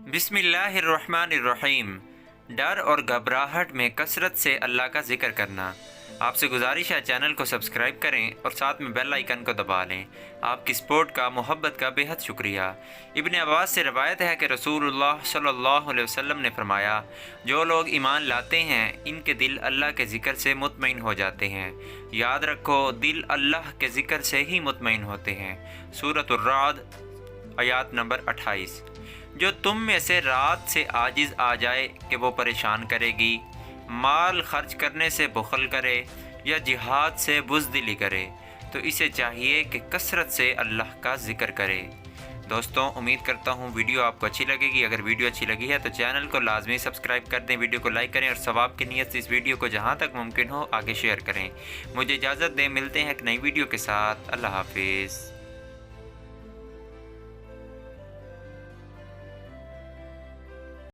बिस्मिल्लाहिर्रहमानिर्रहीम। डर और घबराहट में कसरत से अल्लाह का ज़िक्र करना। आपसे गुजारिश है चैनल को सब्सक्राइब करें और साथ में बेल आइकन को दबा लें। आपकी सपोर्ट का, मोहब्बत का बेहद शुक्रिया। इब्न अब्बास से रवायत है कि रसूलुल्लाह सल्लल्लाहु अलैहि वसल्लम ने फरमाया, जो लोग ईमान लाते हैं इनके दिल अल्लाह के ज़िक्र से मुतमईन हो जाते हैं। याद रखो, दिल अल्लाह के ज़िक्र से ही मुतमईन होते हैं। सूरह राद आयत नंबर 28। जो तुम में से रात से आजिज़ आ जाए कि वो परेशान करेगी, माल खर्च करने से बुखल करे या जिहाद से बुज़दिली करे, तो इसे चाहिए कि कसरत से अल्लाह का ज़िक्र करे। दोस्तों, उम्मीद करता हूँ वीडियो आपको अच्छी लगेगी। अगर वीडियो अच्छी लगी है तो चैनल को लाजमी सब्सक्राइब कर दें, वीडियो को लाइक करें और सवाब की नीयत से इस वीडियो को जहाँ तक मुमकिन हो आगे शेयर करें। मुझे इजाज़त दें, मिलते हैं एक नई वीडियो के साथ। अल्लाह हाफिज़।